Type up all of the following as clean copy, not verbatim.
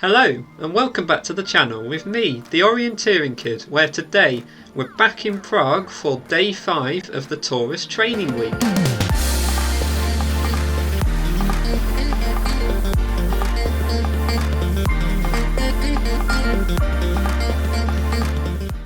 Hello and welcome back to the channel with me, the Orienteering Kid, where today we're back in Prague for day 5 of the TORUS training week.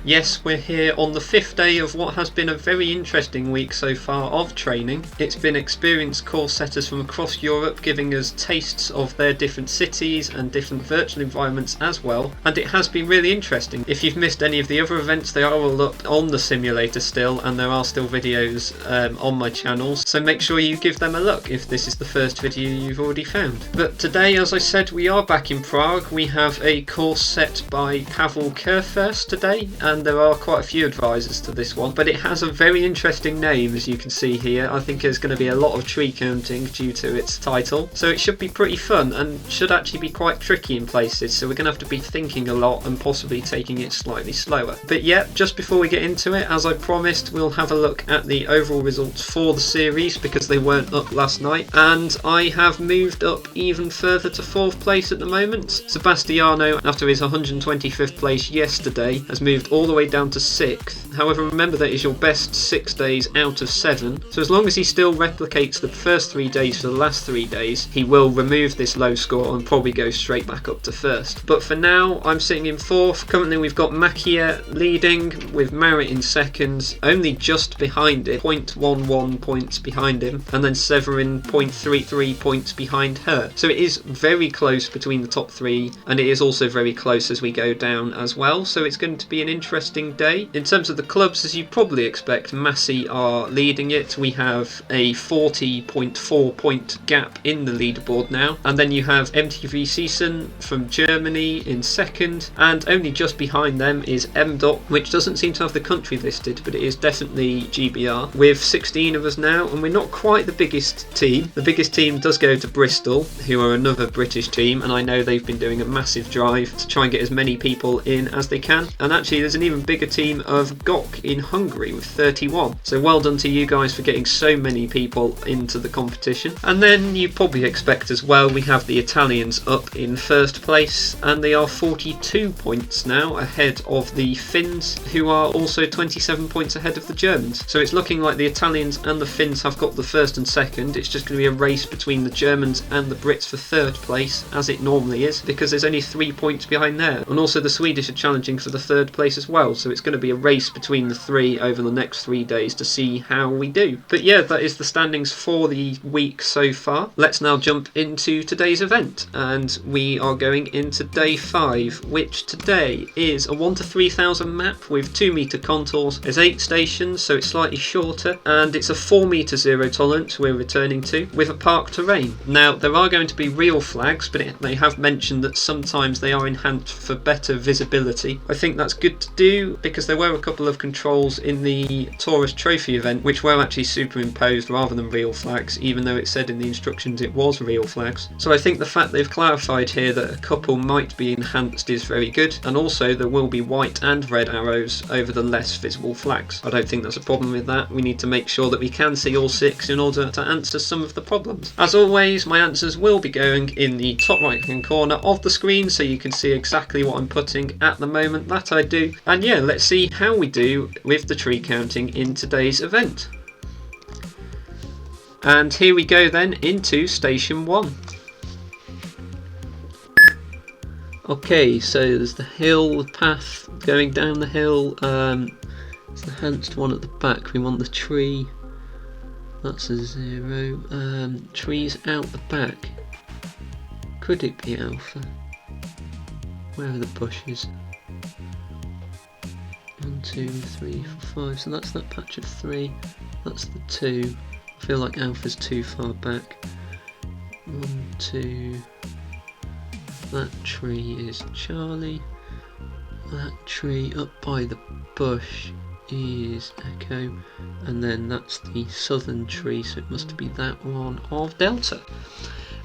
Yes, we're here on the 5th day of what has been a very interesting week so far of training. It's been experienced course setters from across Europe giving us tastes of their different cities and different virtual environments as well, and it has been really interesting. If you've missed any of the other events, they are all up on the simulator still, and there are still videos on my channels, so make sure you give them a look if this is the first video you've already found. But today, as I said, we are back in Prague. We have a course set by Pavel Kurfürst today, and there are quite a few advisors to this one, but it has a very interesting name, as you can see here. I think there's going to be a lot of tree counting due to its title, so it should be pretty fun and should actually be quite tricky in places, so we're going to have to be thinking a lot and possibly taking it slightly slower. But yeah, just before we get into it, as I promised, we'll have a look at the overall results for the series because they weren't up last night, and I have moved up even further to 4th place at the moment. Sebastiano, after his 125th place yesterday, has moved all the way down to 6th. However, remember that is your best 6 days out of 7, so as long as he still replicates the first 3 days for the last 3 days, he will remove this low score and probably go straight back up to 1st. But for now, I'm sitting in 4th. Currently we've got Makia leading with Marit in 2nd, only just behind it, 0.11 points behind him, and then Severin 0.33 points behind her. So it is very close between the top 3, and it is also very close as we go down as well, so it's going to be an interesting day. In terms of the clubs, as you probably expect, Massey are leading it. We have a 40.4 point gap in the leaderboard now, and then you have MTV Season from Germany in 2nd, and only just behind them is MDOT, which doesn't seem to have the country listed, but it is definitely GBR, with 16 of us now, and we're not quite the biggest team. The biggest team does go to Bristol, who are another British team, and I know they've been doing a massive drive to try and get as many people in as they can, and actually there's an even bigger team of GOK in Hungary with 31. So well done to you guys for getting so many people into the competition. And then you probably expect as well, we have the Italians up in 1st place, and they are 42 points now ahead of the Finns, who are also 27 points ahead of the Germans. So it's looking like the Italians and the Finns have got the 1st and 2nd. It's just going to be a race between the Germans and the Brits for 3rd place, as it normally is, because there's only 3 points behind there. And also the Swedish are challenging for the 3rd place as well, so it's going to be a race between the 3 over the next 3 days to see how we do. But yeah, that is the standings for the week so far. Let's now jump into today's event, and we are going into day 5, which today is a 1 to 3000 map with 2 metre contours. There's 8 stations, so it's slightly shorter, and it's a 4 metre zero tolerance we're returning to, with a park terrain. Now, there are going to be real flags, but they have mentioned that sometimes they are enhanced for better visibility. I think that's good to do, because there were a couple of controls in the TORUS trophy event which were actually superimposed rather than real flags, even though it said in the instructions it was real flags. So I think the fact they've clarified here that a couple might be enhanced is very good, and also there will be white and red arrows over the less visible flags. I don't think there's a problem with that. We need to make sure that we can see all 6 in order to answer some of the problems. As always, my answers will be going in the top right hand corner of the screen, so you can see exactly what I'm putting at the moment that I do. And yeah, let's see how we do with the tree counting in today's event. And here we go then into station 1. Okay, so there's the hill, the path going down the hill. It's the enhanced one at the back. We want the tree. That's a 0. Trees out the back. Could it be alpha? Where are the bushes? 1, 2, 3, 4, 5. So that's that patch of 3. That's the 2. I feel like alpha's too far back. 1, 2. That tree is Charlie. That tree up by the bush is Echo. And then that's the southern tree, so it must be that one of Delta.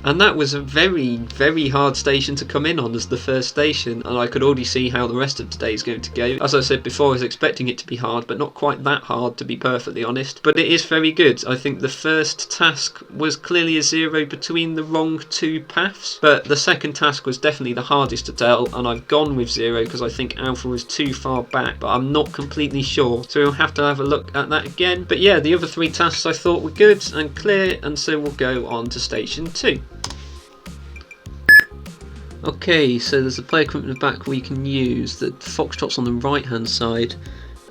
And that was a very, very hard station to come in on as the first station, and I could already see how the rest of today is going to go. As I said before, I was expecting it to be hard, but not quite that hard, to be perfectly honest. But it is very good. I think the first task was clearly a 0 between the wrong two paths, but the second task was definitely the hardest to tell, and I've gone with 0 because I think Alpha was too far back, but I'm not completely sure, so we'll have to have a look at that again. But yeah, the other 3 tasks I thought were good and clear, and so we'll go on to station 2. Okay, so there's a play equipment in the back we can use. The Foxtrot's on the right hand side.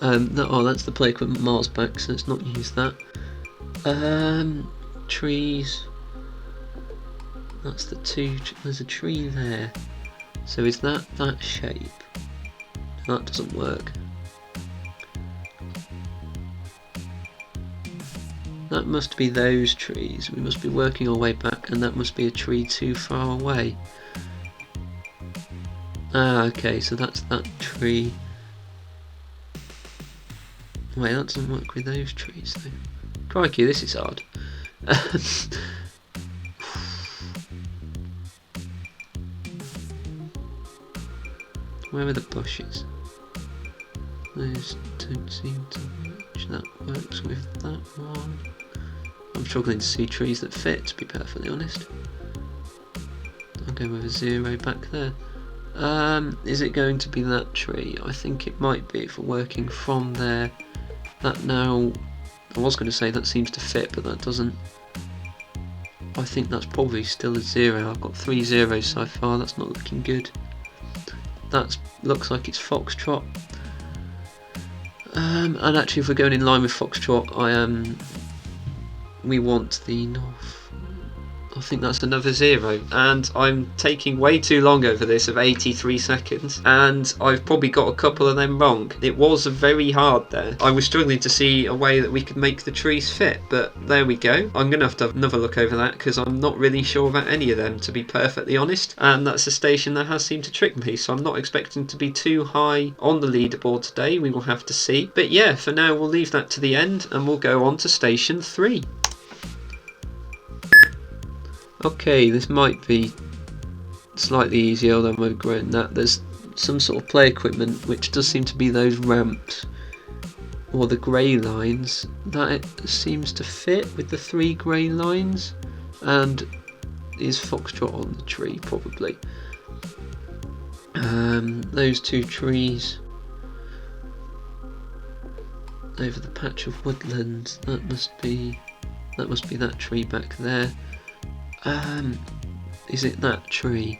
That's the play equipment Mars back, so let's not use that. Trees. That's the 2. There's a tree there. So is that shape? That doesn't work. That must be those trees. We must be working our way back, and that must be a tree too far away. Okay, so that's that tree. Wait, that doesn't work with those trees though. Crikey, this is hard. Where are the bushes? Those don't seem to match. That works with that one. I'm struggling to see trees that fit, to be perfectly honest. I'll go with a 0 back there. Is it going to be that tree? I think it might be if we're working from there. That now, I was going to say that seems to fit, but that doesn't. I think that's probably still a 0. I've got 3 zeros so far, that's not looking good. That looks like it's Foxtrot. And actually if we're going in line with Foxtrot, we want the north. I think that's another 0, and I'm taking way too long over this of 83 seconds, and I've probably got a couple of them wrong. It was very hard there. I was struggling to see a way that we could make the trees fit, but there we go. I'm going to have another look over that because I'm not really sure about any of them, to be perfectly honest, and that's a station that has seemed to trick me, so I'm not expecting to be too high on the leaderboard today. We will have to see. But yeah, for now we'll leave that to the end and we'll go on to station 3. Okay, this might be slightly easier, although I'm regretting that. There's some sort of play equipment which does seem to be those ramps or the grey lines. That seems to fit with the 3 grey lines, and is Foxtrot on the tree probably. Those 2 trees over the patch of woodland, that must be that tree back there. Is it that tree?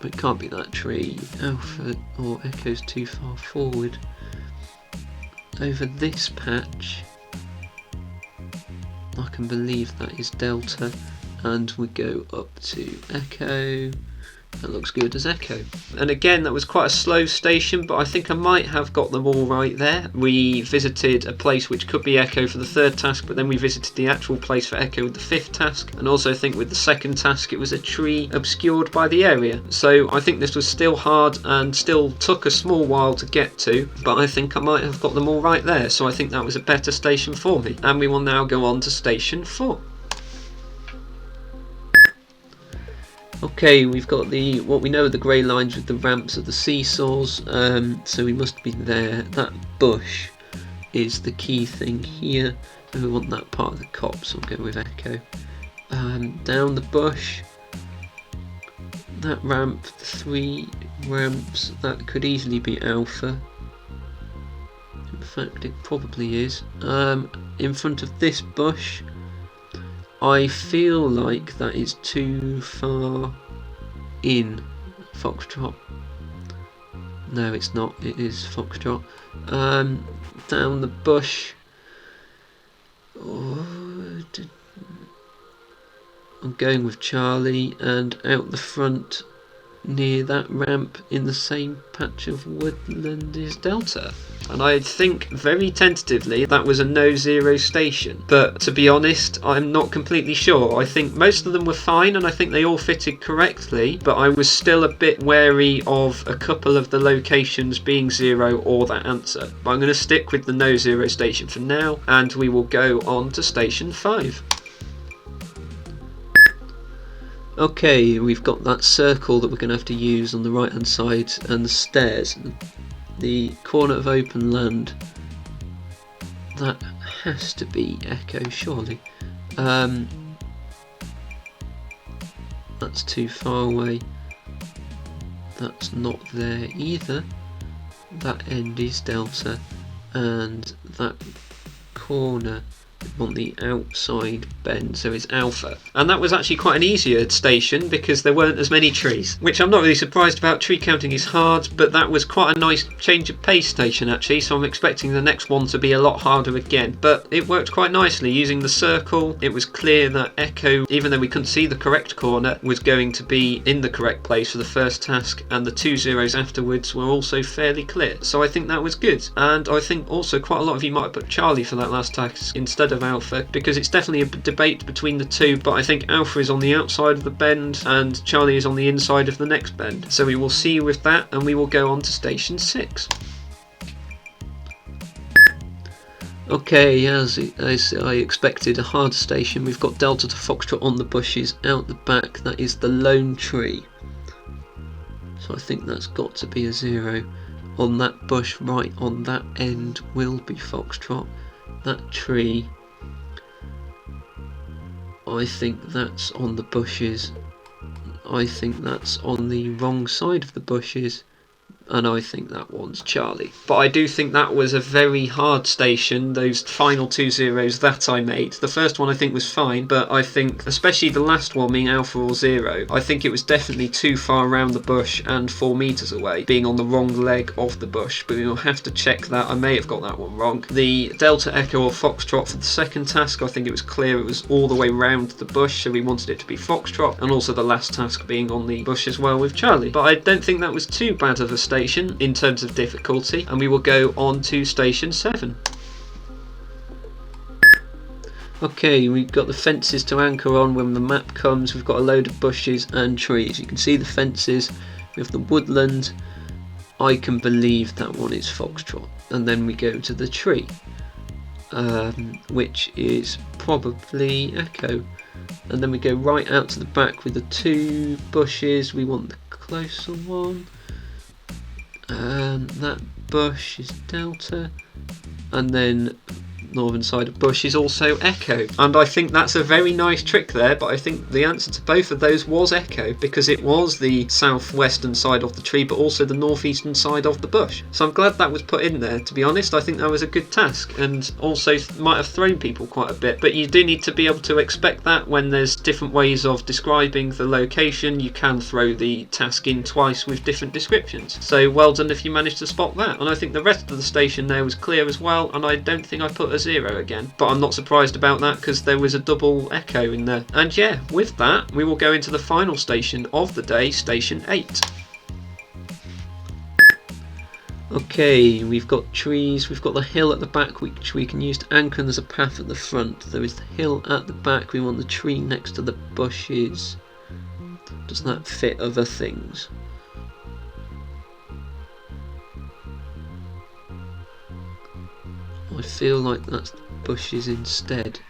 But it can't be that tree. Alpha or Echo's too far forward. Over this patch, I can believe that is Delta, and we go up to Echo. That looks good as Echo. And again, that was quite a slow station, but I think I might have got them all right there. We visited a place which could be Echo for the 3rd task, but then we visited the actual place for Echo with the 5th task, and also I think with the 2nd task it was a tree obscured by the area. So I think this was still hard and still took a small while to get to, but I think I might have got them all right there, so I think that was a better station for me. And we will now go on to station 4. Okay, we've got what we know are the grey lines with the ramps of the seesaws, so we must be there. That bush is the key thing here, and we want that part of the copse, so we'll go with Echo. Down the bush, that ramp, the 3 ramps, that could easily be Alpha. In fact, it probably is. In front of this bush, I feel like that is too far in Foxtrot. No, it's not. It is Foxtrot. Down the bush. I'm going with Charlie, and out the front near that ramp in the same patch of woodland is Delta. And I think very tentatively that was a no 0 station, but to be honest I'm not completely sure. I think most of them were fine and I think they all fitted correctly, but I was still a bit wary of a couple of the locations being 0 or that answer. But I'm going to stick with the no 0 station for now, and we will go on to station 5. Okay, we've got that circle that we're going to have to use on the right hand side and the stairs. The corner of open land, that has to be Echo, surely. That's too far away. That's not there either. That end is Delta, and that corner on the outside bend, so it's Alpha. And that was actually quite an easier station because there weren't as many trees, which I'm not really surprised about. Tree counting is hard, but that was quite a nice change of pace station actually, so I'm expecting the next one to be a lot harder again. But it worked quite nicely using the circle. It was clear that Echo, even though we couldn't see the correct corner, was going to be in the correct place for the first task, and the 2 zeros afterwards were also fairly clear, so I think that was good. And I think also quite a lot of you might have put Charlie for that last task instead of Alpha, because it's definitely a debate between the two, but I think Alpha is on the outside of the bend and Charlie is on the inside of the next bend. So we will see with that, and we will go on to station 6. Okay, as I expected, a hard station. We've got Delta to Foxtrot on the bushes out the back. That is the lone tree, so I think that's got to be a 0. On that bush right on that end will be Foxtrot. That tree, I think that's on the bushes. I think that's on the wrong side of the bushes, and I think that one's Charlie. But I do think that was a very hard station, those final 2 zeros that I made. The first one I think was fine, but I think, especially the last one being Alpha or 0, I think it was definitely too far around the bush and 4 meters away, being on the wrong leg of the bush, but we will have to check that. I may have got that one wrong. The Delta, Echo or Foxtrot for the second task, I think it was clear it was all the way round the bush, so we wanted it to be Foxtrot, and also the last task being on the bush as well with Charlie. But I don't think that was too bad of a station in terms of difficulty, and we will go on to station 7. Okay, we've got the fences to anchor on when the map comes. We've got a load of bushes and trees. You can see the fences, we have the woodland. I can believe that one is Foxtrot. And then we go to the tree, which is probably Echo. And then we go right out to the back with the 2 bushes. We want the closer one. That bush is Delta, and then northern side of bush is also Echo. And I think that's a very nice trick there, but I think the answer to both of those was Echo, because it was the southwestern side of the tree but also the northeastern side of the bush. So I'm glad that was put in there, to be honest. I think that was a good task, and also might have thrown people quite a bit, but you do need to be able to expect that when there's different ways of describing the location. You can throw the task in twice with different descriptions, so well done if you managed to spot that. And I think the rest of the station there was clear as well, and I don't think I put a 0 again, but I'm not surprised about that because there was a double Echo in there. And yeah, with that we will go into the final station of the day, station 8. Okay, we've got trees, we've got the hill at the back which we can use to anchor, and there's a path at the front. There is the hill at the back, we want the tree next to the bushes. Does that fit other things? I feel like that's the bushes instead.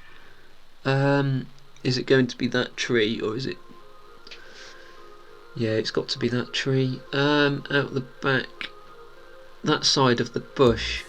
Is it going to be that tree, or is it... Yeah, it's got to be that tree. Out the back, that side of the bush.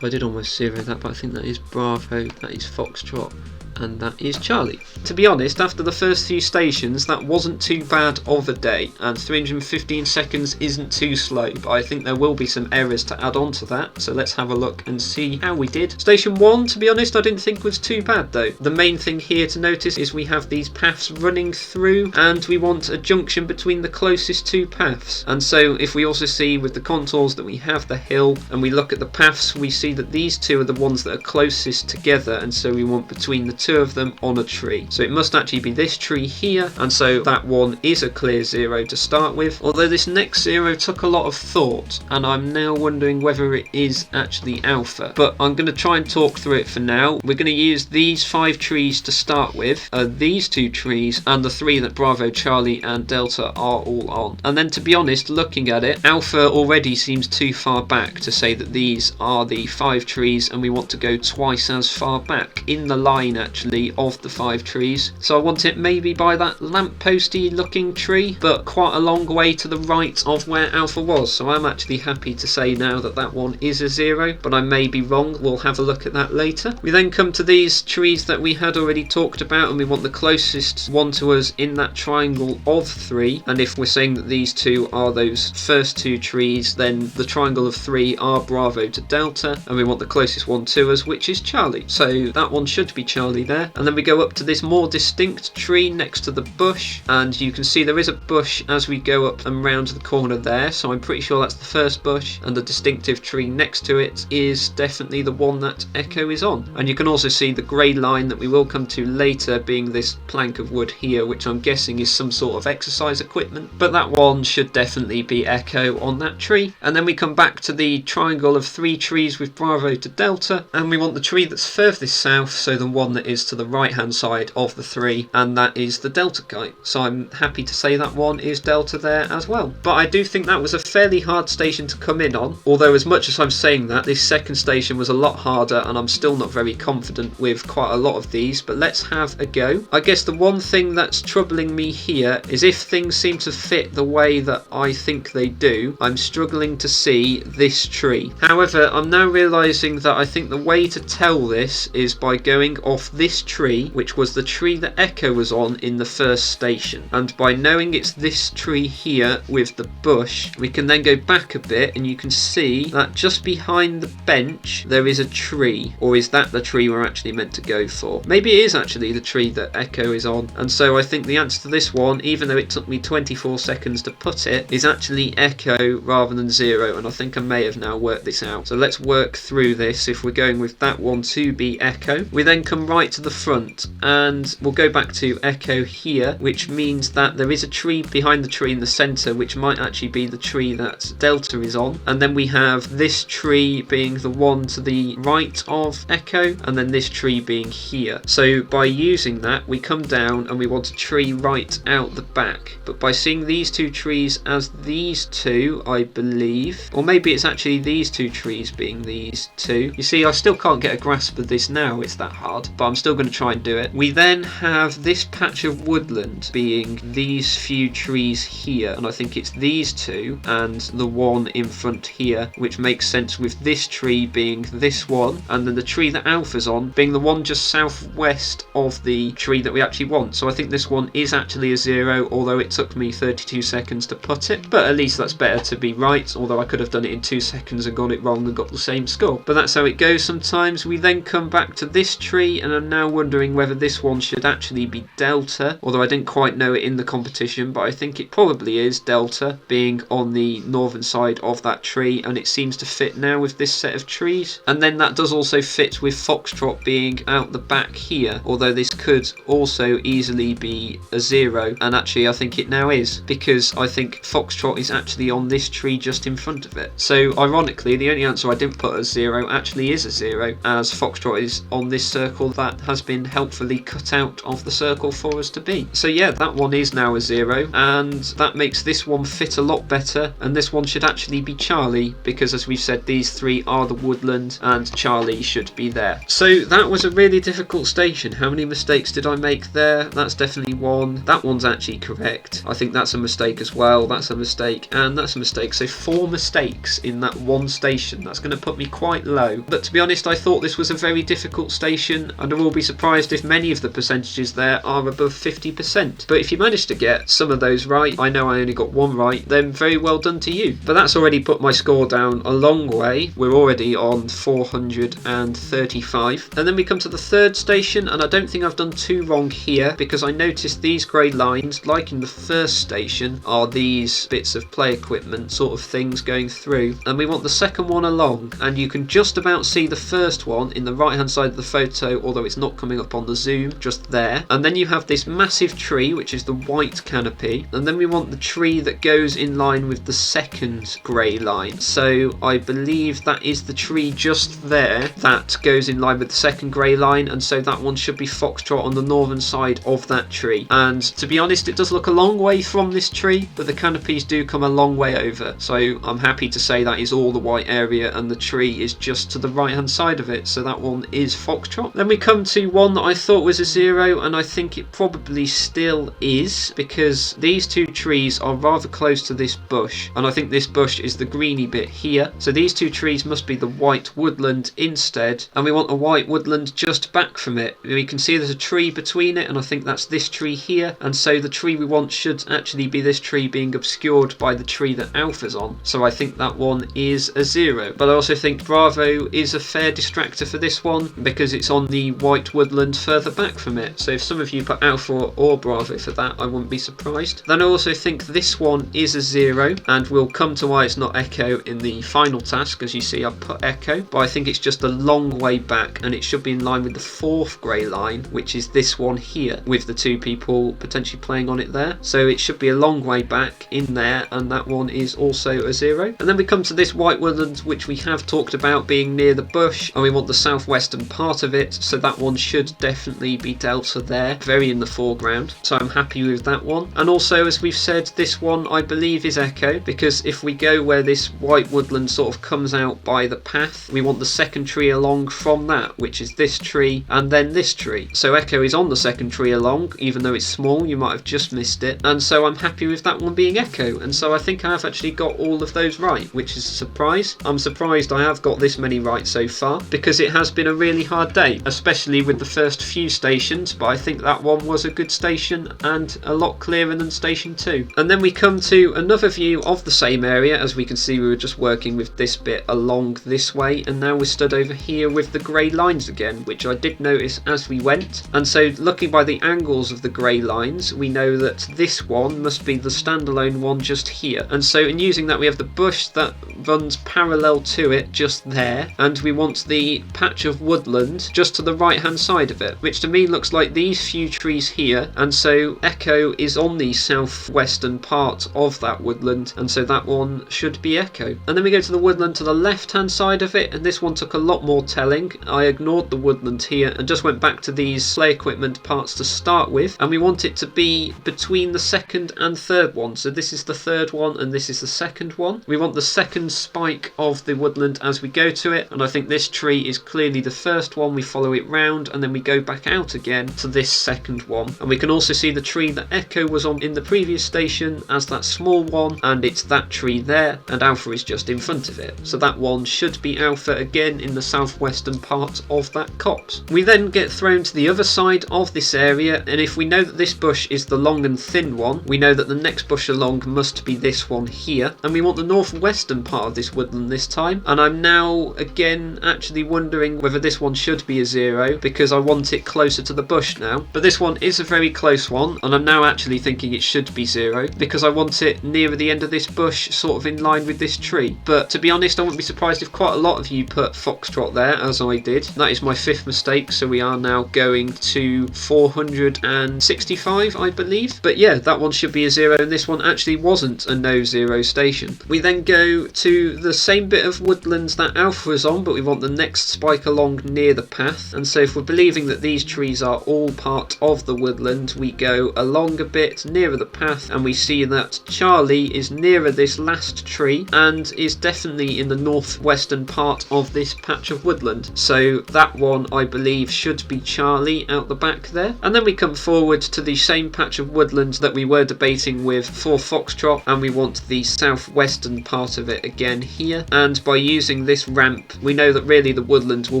I did almost 0 that, but I think that is Bravo, that is Foxtrot, and that is Charlie. To be honest, after the first few stations, that wasn't too bad of a day, and 315 seconds isn't too slow, but I think there will be some errors to add on to that, so let's have a look and see how we did. Station 1, to be honest, I didn't think was too bad though. The main thing here to notice is we have these paths running through, and we want a junction between the closest 2 paths. And so if we also see with the contours that we have the hill, and we look at the paths, we see that these 2 are the ones that are closest together, and so we want between the 2 of them on a tree. So it must actually be this tree here, and so that one is a clear 0 to start with, although this next 0 took a lot of thought, and I'm now wondering whether it is actually Alpha, but I'm going to try and talk through it for now. We're going to use these 5 trees to start with, these 2 trees, and the 3 that Bravo, Charlie and Delta are all on. And then, to be honest, looking at it, Alpha already seems too far back to say that these are the 5 trees and we want to go twice as far back in the line actually. actually of the 5 trees. So I want it maybe by that lampposty looking tree, but quite a long way to the right of where Alpha was. So I'm actually happy to say now that that one is a 0, but I may be wrong. We'll have a look at that later. We then come to these trees that we had already talked about, and we want the closest one to us in that triangle of 3. And if we're saying that these two are those first 2 trees, then the triangle of 3 are Bravo to Delta, and we want the closest one to us, which is Charlie. So that one should be Charlie there. And then we go up to this more distinct tree next to the bush, and you can see there is a bush as we go up and round the corner there, so I'm pretty sure that's the first bush, and the distinctive tree next to it is definitely the one that Echo is on. And you can also see the grey line that we will come to later being this plank of wood here, which I'm guessing is some sort of exercise equipment, but that one should definitely be Echo on that tree. And then we come back to the triangle of 3 trees with Bravo to Delta, and we want the tree that's furthest south, so the one that is to the right hand side of the 3, and that is the Delta kite. So I'm happy to say that one is Delta there as well. But I do think that was a fairly hard station to come in on, although as much as I'm saying that, this second station was a lot harder, and I'm still not very confident with quite a lot of these, but let's have a go. I guess the one thing that's troubling me here is if things seem to fit the way that I think they do, I'm struggling to see this tree. However, I'm now realising that I think the way to tell this is by going off this tree, which was the tree that Echo was on in the first station, and by knowing it's this tree here with the bush, we can then go back a bit and you can see that just behind the bench there is a tree. Or is that the tree we're actually meant to go for? Maybe it is actually the tree that Echo is on, and so I think the answer to this one, even though it took me 24 seconds to put it, is actually Echo rather than 0, and I think I may have now worked this out. So let's work through this. If we're going with that one to be Echo, we then come right to the front and we'll go back to Echo here, which means that there is a tree behind the tree in the centre, which might actually be the tree that Delta is on, and then we have this tree being the one to the right of Echo, and then this tree being here. So by using that, we come down and we want a tree right out the back, but by seeing these 2 trees as these 2, I believe, or maybe it's actually these 2 trees being these 2. You see, I still can't get a grasp of this now, it's that hard, but I'm still going to try and do it. We then have this patch of woodland being these few trees here, and I think it's these 2 and the one in front here, which makes sense with this tree being this one, and then the tree that Alpha's on being the one just southwest of the tree that we actually want. So I think this one is actually a 0, although it took me 32 seconds to put it, but at least that's better to be right, although I could have done it in 2 seconds and got it wrong and got the same score. But that's how it goes sometimes. We then come back to this tree, and I'm now wondering whether this one should actually be Delta, although I didn't quite know it in the competition, but I think it probably is Delta, being on the northern side of that tree, and it seems to fit now with this set of trees. And then that does also fit with Foxtrot being out the back here, although this could also easily be a 0, and actually I think it now is, because I think Foxtrot is actually on this tree just in front of it. So ironically, the only answer I didn't put as 0 actually is a 0, as Foxtrot is on this circle that has been helpfully cut out of the circle for us to be. So yeah, that one is now a 0, and that makes this one fit a lot better, and this one should actually be Charlie, because as we've said, these 3 are the woodland and Charlie should be there. So that was a really difficult station. How many mistakes did I make there? That's definitely 1. That one's actually correct. I think that's a mistake as well. That's a mistake, and that's a mistake. So 4 mistakes in that one station. That's going to put me quite low. But to be honest, I thought this was a very difficult station, and I will be surprised if many of the percentages there are above 50%. But if you manage to get some of those right, I know I only got 1 right, then very well done to you. But that's already put my score down a long way. We're already on 435. And then we come to the 3rd station, and I don't think I've done too wrong here, because I noticed these grey lines, like in the first station, are these bits of play equipment sort of things going through, and we want the second one along, and you can just about see the first one in the right hand side of the photo, although it's not coming up on the zoom, just there. And then you have this massive tree, which is the white canopy, and then we want the tree that goes in line with the second grey line. So I believe that is the tree just there that goes in line with the second grey line, and so that one should be Foxtrot on the northern side of that tree. And to be honest, it does look a long way from this tree, but the canopies do come a long way over, so I'm happy to say that is all the white area and the tree is just to the right hand side of it, so that one is Foxtrot. Then we come come to one that I thought was a 0, and I think it probably still is, because these two trees are rather close to this bush, and I think this bush is the greeny bit here. So these two trees must be the white woodland instead, and we want a white woodland just back from it. We can see there's a tree between it, and I think that's this tree here, and so the tree we want should actually be this tree being obscured by the tree that Alpha's on. So I think that one is a 0. But I also think Bravo is a fair distractor for this one, because it's on the white woodland further back from it. So if some of you put Alpha or Bravo for that, I wouldn't be surprised. Then I also think this one is a 0, and we'll come to why it's not Echo in the final task. As you see, I've put Echo, but I think it's just a long way back, and it should be in line with the 4th grey line, which is this one here, with the 2 people potentially playing on it there. So it should be a long way back in there, and that one is also a 0. And then we come to this white woodland, which we have talked about being near the bush, and we want the southwestern part of it, so that one should definitely be Delta there, very in the foreground. So I'm happy with that one. And also, as we've said, this one I believe is Echo, because if we go where this white woodland sort of comes out by the path, we want the second tree along from that, which is this tree and then this tree. So Echo is on the second tree along, even though it's small, you might have just missed it. And so I'm happy with that one being Echo, and so I think I have actually got all of those right, which is a surprise. I'm surprised I have got this many right so far, because it has been a really hard day, especially with the first few stations, but I think that one was a good station and a lot clearer than station 2. And then we come to another view of the same area. As we can see, we were just working with this bit along this way, and now we're stood over here with the grey lines again, which I did notice as we went. And so looking by the angles of the grey lines, we know that this one must be the standalone one just here. And so in using that, we have the bush that runs parallel to it just there, and we want the patch of woodland just to the right hand side of it, which to me looks like these few trees here. And so Echo is on the southwestern part of that woodland, and so that one should be Echo. And then we go to the woodland to the left hand side of it, and this one took a lot more telling. I ignored the woodland here and just went back to these play equipment parts to start with, and we want it to be between the second and third one. So this is the third one and this is the second one. We want the second spike of the woodland as we go to it, and I think this tree is clearly the first one. We follow it round and then we go back out again to this second one, and we can also see the tree that Echo was on in the previous station as that small one, and it's that tree there, and Alpha is just in front of it. So that one should be Alpha again in the southwestern part of that copse. We then get thrown to the other side of this area, and if we know that this bush is the long and thin one, we know that the next bush along must be this one here, and we want the northwestern part of this woodland this time. And I'm now again actually wondering whether this one should be a 0, because I want it closer to the bush now. But this one is a very close one, and I'm now actually thinking it should be 0, because I want it nearer the end of this bush, sort of in line with this tree. But to be honest, I wouldn't be surprised if quite a lot of you put Foxtrot there, as I did. That is my 5th mistake, so we are now going to 465, I believe. But yeah, that one should be a 0, and this one actually wasn't a no-0 station. We then go to the same bit of woodlands that Alpha is on, but we want the next spike along near the path. And so if we're believing that these trees are all part of the woodland, we go along a bit nearer the path, and we see that Charlie is nearer this last tree and is definitely in the northwestern part of this patch of woodland. So that one I believe should be Charlie out the back there. And then we come forward to the same patch of woodland that we were debating with for Foxtrot, and we want the southwestern part of it again here. And by using this ramp, we know that really the woodland will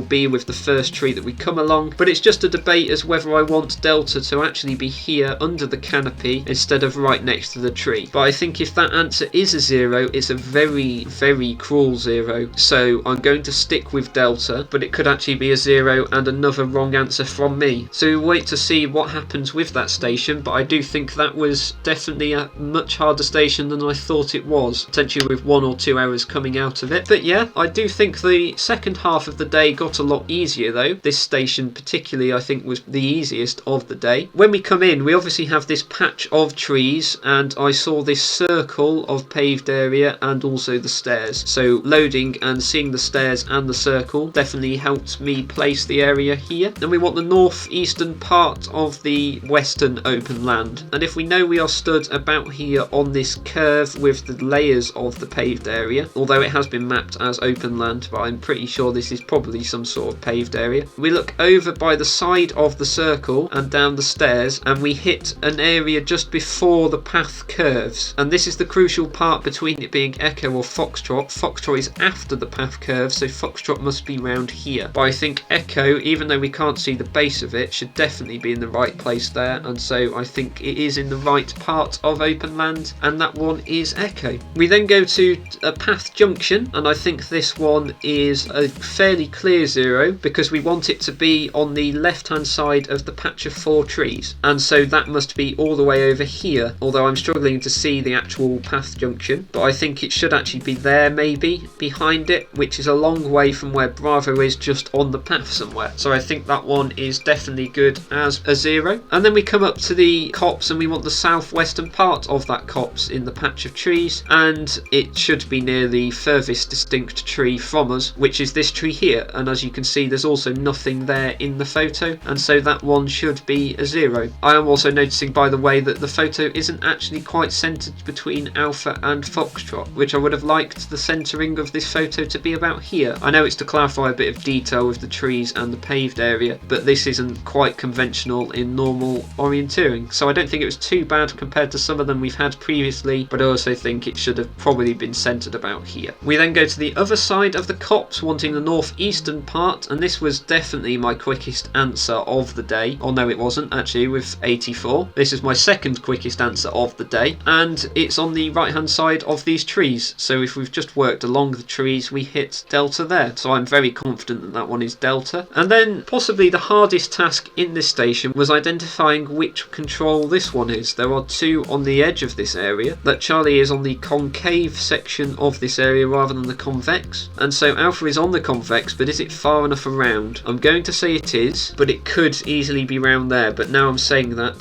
be with the first tree that we come along, but it's just a debate as whether I want Delta to actually be here under the canopy instead of right next to the tree. But I think if that answer is a 0, it's a very, very cruel 0. So I'm going to stick with Delta, but it could actually be a 0 and another wrong answer from me. So we'll wait to see what happens with that station, but I do think that was definitely a much harder station than I thought it was, potentially with 1 or 2 hours coming out of it. But yeah, I do think the second half of the day got a lot easier though. This station particularly I think was the easiest of the day. When we come in, we obviously have this patch of trees, and I saw this circle of paved area and also the stairs. So loading and seeing the stairs and the circle definitely helped me place the area here. And we want the northeastern part of the western open land, and if we know we are stood about here on this curve with the layers of the paved area, area, although it has been mapped as open land, but I'm pretty sure this is probably some sort of paved area. We look over by the side of the circle and down the stairs, and we hit an area just before the path curves, and this is the crucial part between it being Echo or Foxtrot. Foxtrot is after the path curves, so Foxtrot must be round here, but I think Echo, even though we can't see the base of it, should definitely be in the right place there, and so I think it is in the right part of open land, and that one is Echo. We then go to a path junction, and I think this one is a fairly clear 0 because we want it to be on the left hand side of the patch of 4 trees, and so that must be all the way over here, although I'm struggling to see the actual path junction, but I think it should actually be there, maybe behind it, which is a long way from where Bravo is, just on the path somewhere. So I think that one is definitely good as a 0. And then we come up to the copse, and we want the southwestern part of that copse in the patch of trees, and it should be near the furthest distinct tree from us, which is this tree here, and as you can see there's also nothing there in the photo, and so that one should be a 0. I am also noticing, by the way, that the photo isn't actually quite centered between Alpha and Foxtrot, which I would have liked the centering of this photo to be about here. I know it's to clarify a bit of detail with the trees and the paved area, but this isn't quite conventional in normal orienteering, so I don't think it was too bad compared to some of them we've had previously, but I also think it should have probably been centered about here. We then go to the other side of the copse, wanting the northeastern part, and this was definitely my quickest answer of the day. Oh no, it wasn't actually, with 84. This is my second quickest answer of the day, and it's on the right hand side of these trees, so if we've just worked along the trees we hit Delta there, so I'm very confident that that one is Delta. And then possibly the hardest task in this station was identifying which control this one is. There are 2 on the edge of this area, that Charlie is on the concave section of this area rather than the convex, and so Alpha is on the convex, but is it far enough around? I'm going to say it is, but it could easily be round there, but now I'm saying that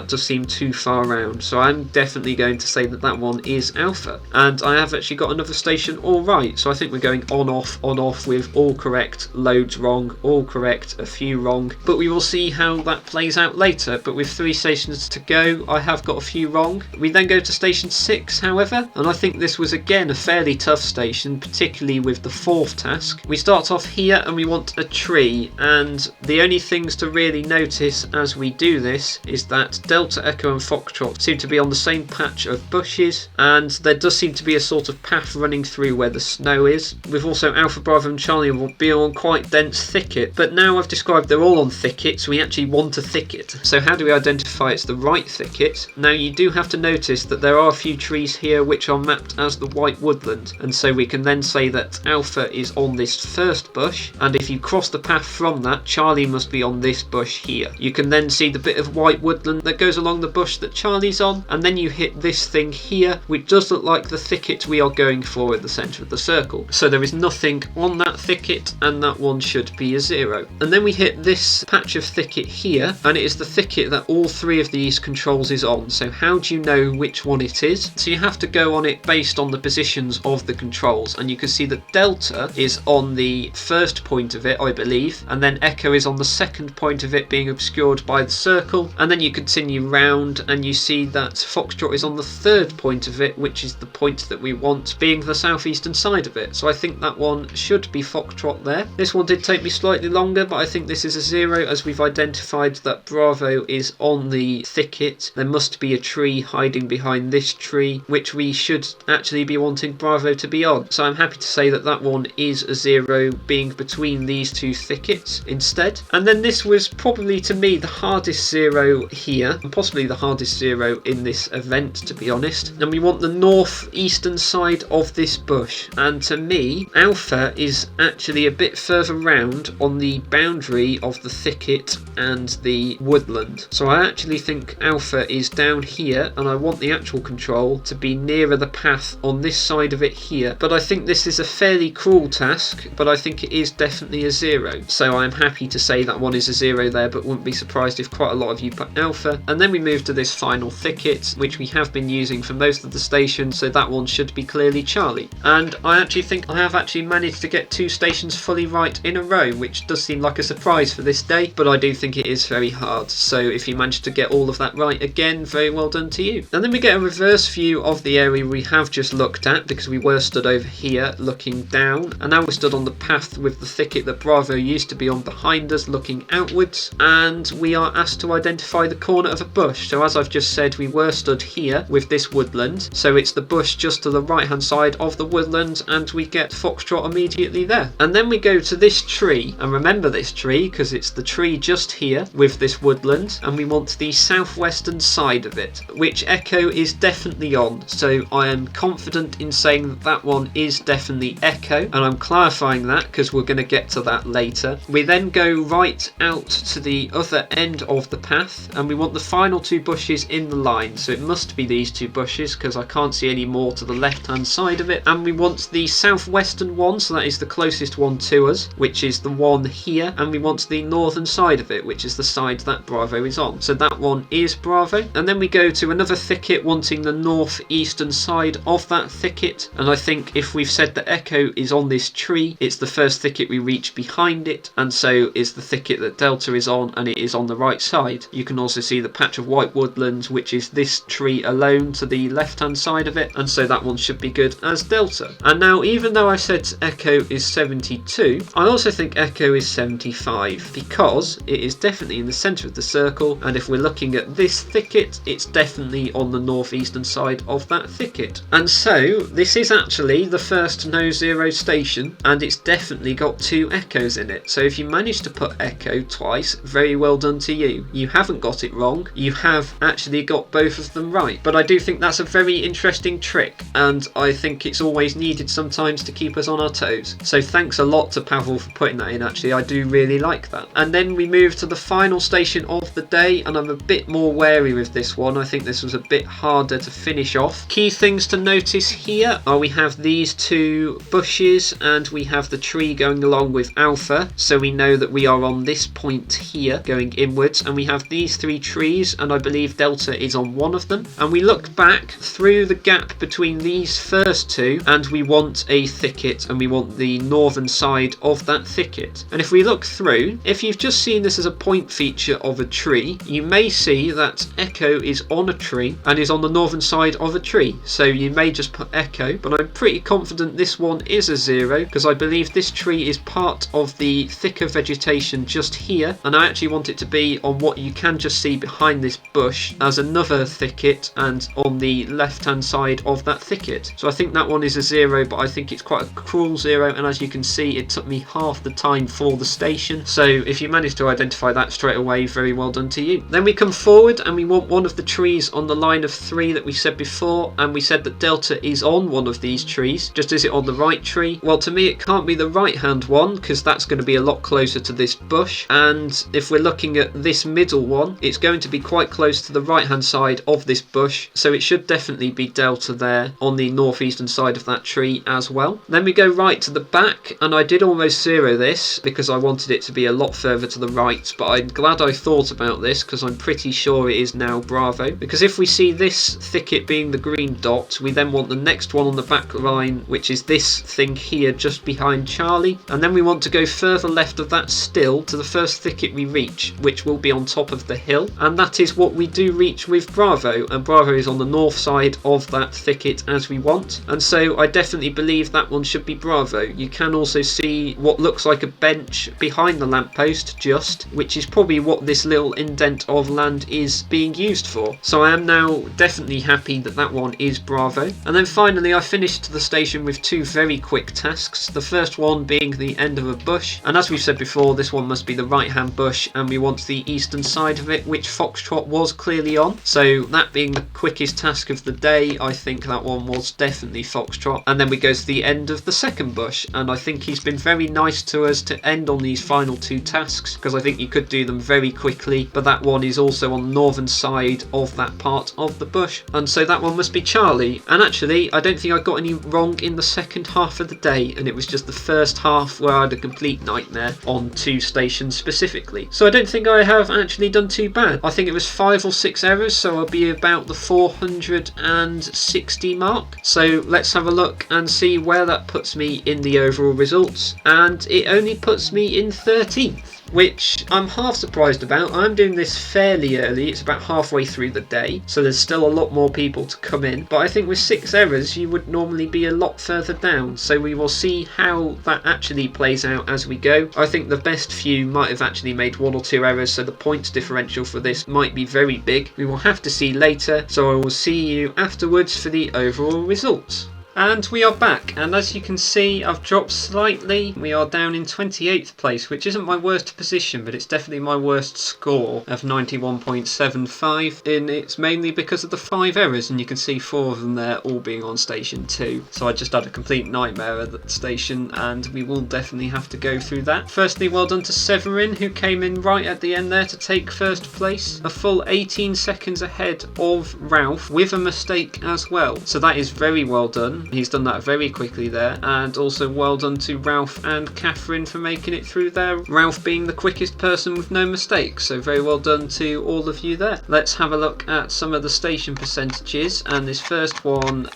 does seem too far round, so I'm definitely going to say that that one is Alpha, and I have actually got another station all right, so I think we're going on off with all correct, loads wrong, all correct, a few wrong, but we will see how that plays out later. But with 3 stations to go, I have got a few wrong. We then go to station 6, however, and I think this was again a fairly tough station, particularly with the 4th task. We start off here and we want a tree, and the only things to really notice as we do this is that Delta, Echo and Foxtrot seem to be on the same patch of bushes, and there does seem to be a sort of path running through where the snow is. We've also Alpha, Bravo and Charlie will be on quite dense thicket, but now I've described they're all on thicket, so we actually want a thicket. So how do we identify it's the right thicket? Now you do have to notice that there are a few trees here which are mapped as the white woodland, and so we can then say that Alpha is on this first bush, and if you cross the path from that, Charlie must be on this bush here. You can then see the bit of white woodland that goes along the bush that Charlie's on, and then you hit this thing here, which does look like the thicket we are going for at the centre of the circle. So there is nothing on that thicket, and that one should be a 0. And then we hit this patch of thicket here, and it is the thicket that all 3 of these controls is on. So how do you know which one it is? So you have to go on it based on the positions of the controls, and you can see that Delta is on the first point of it, I believe, and then Echo is on the second point of it, being obscured by the circle, and then you continue round and you see that Foxtrot is on the third point of it, which is the point that we want, being the southeastern side of it. So I think that one should be Foxtrot there. This one did take me slightly longer, but I think this is a 0 as we've identified that Bravo is on the thicket. There must be a tree hiding behind this tree, which we should actually be wanting Bravo to be on. So I'm happy to say that that one is a 0, being between these 2 thickets instead. And then this was probably to me the hardest 0 here, and possibly the hardest 0 in this event, to be honest. And we want the northeastern side of this bush, and to me Alpha is actually a bit further round on the boundary of the thicket and the woodland. So I actually think Alpha is down here, and I want the actual control to be nearer the path on this side of it here. But I think this is a fairly cruel task, but I think it is definitely a 0. So I'm happy to say that one is a 0 there, but wouldn't be surprised if quite a lot of you put Alpha. And then we move to this final thicket, which we have been using for most of the stations, so that one should be clearly Charlie. And I actually think I have actually managed to get 2 stations fully right in a row, which does seem like a surprise for this day, but I do think it is very hard. So if you managed to get all of that right again, very well done to you. And then we get a reverse view of the area we have just looked at, because because we were stood over here looking down, and now we're stood on the path with the thicket that Bravo used to be on behind us looking outwards, and we are asked to identify the corner of a bush. So as I've just said, we were stood here with this woodland, so it's the bush just to the right hand side of the woodland, and we get Foxtrot immediately there. And then we go to this tree, and remember this tree because it's the tree just here with this woodland, and we want the southwestern side of it, which Echo is definitely on. So I am confident in saying that that one is definitely Echo, and I'm clarifying that because we're going to get to that later. We then go right out to the other end of the path, and we want the final two bushes in the line, so it must be these two bushes because I can't see any more to the left hand side of it. And we want the southwestern one, so that is the closest one to us, which is the one here, and we want the northern side of it, which is the side that Bravo is on. So that one is Bravo. And then we go to another thicket wanting the northeastern side of that thicket, and I think if we've said that Echo is on this tree, it's the first thicket we reach behind it, and so is the thicket that Delta is on, and it is on the right side. You can also see the patch of white woodlands, which is this tree alone to the left hand side of it, and so that one should be good as Delta. And now, even though I said Echo is 72, I also think Echo is 75 because it is definitely in the centre of the circle, and if we're looking at this thicket, it's definitely on the northeastern side of that thicket. And so this is actually the first no zero station, and it's definitely got two Echoes in it. So if you manage to put Echo twice, very well done to you. You haven't got it wrong, you have actually got both of them right. But I do think that's a very interesting trick, and I think it's always needed sometimes to keep us on our toes. So thanks a lot to Pavel for putting that in, actually. I do really like that. And then we move to the final station of the day, and I'm a bit more wary with this one. I think this was a bit harder to finish off. Key things to notice here are we have these two bushes, and we have the tree going along with Alpha, so we know that we are on this point here going inwards, and we have these three trees, and I believe Delta is on one of them. And we look back through the gap between these first two, and we want a thicket, and we want the northern side of that thicket. And if we look through, if you've just seen this as a point feature of a tree, you may see that Echo is on a tree and is on the northern side of a tree, so you may just put Echo, but I'm pretty confident this one is a 0 because I believe this tree is part of the thicker vegetation just here, and I actually want it to be on what you can just see behind this bush as another thicket and on the left hand side of that thicket. So I think that one is a 0, but I think it's quite a cruel 0, and as you can see it took me half the time for the station, so if you manage to identify that straight away, very well done to you. Then we come forward and we want one of the trees on the line of 3 that we said before, and we said that Delta is on one of these trees. Just is it on the right tree? Well, to me it can't be the right hand one because that's going to be a lot closer to this bush, and if we're looking at this middle one, it's going to be quite close to the right hand side of this bush, so it should definitely be Delta there on the northeastern side of that tree as well. Then we go right to the back, and I did almost 0 this because I wanted it to be a lot further to the right, but I'm glad I thought about this because I'm pretty sure it is now Bravo, because if we see this thicket being the green dot, we then want the next one on the back line, which is this thing here just behind Charlie, and then we want to go further left of that still to the first thicket we reach, which will be on top of the hill, and that is what we do reach with Bravo, and Bravo is on the north side of that thicket as we want, and so I definitely believe that one should be Bravo. You can also see what looks like a bench behind the lamppost just, which is probably what this little indent of land is being used for. So I am now definitely happy that that one is Bravo. And then finally I finished the station with 2 very quick tasks. The first one being the end of a bush, and as we've said before, this one must be the right hand bush, and we want the eastern side of it, which Foxtrot was clearly on. So that being the quickest task of the day, I think that one was definitely Foxtrot. And then we go to the end of the second bush, and I think he's been very nice to us to end on these final 2 tasks because I think you could do them very quickly, but that one is also on the northern side of that part of the bush, and so that one must be Charlie. And actually I don't think I got any wrong in the second half of the day, and it was just the first half where I had a complete nightmare on 2 stations specifically. So I don't think I have actually done too bad. I think it was 5 or 6 errors, so I'll be about the 460 mark. So let's have a look and see where that puts me in the overall results, and it only puts me in 13th. which I'm half surprised about. I'm doing this fairly early, it's about halfway through the day, so there's still a lot more people to come in, but I think with 6 errors you would normally be a lot further down, so we will see how that actually plays out as we go. I think the best few might have actually made 1 or 2 errors, so the points differential for this might be very big. We will have to see later, so I will see you afterwards for the overall results. And we are back, and as you can see I've dropped slightly. We are down in 28th place, which isn't my worst position, but it's definitely my worst score of 91.75, and it's mainly because of the 5 errors, and you can see 4 of them there all being on station 2. So I just had a complete nightmare at that station, and we will definitely have to go through that. Firstly, well done to Severin, who came in right at the end there to take first place, a full 18 seconds ahead of Ralph, with a mistake as well, so that is very well done. He's done that very quickly there, and also well done to Ralph and Catherine for making it through there, Ralph being the quickest person with no mistakes, so very well done to all of you there. Let's have a look at some of the station percentages, and this first one,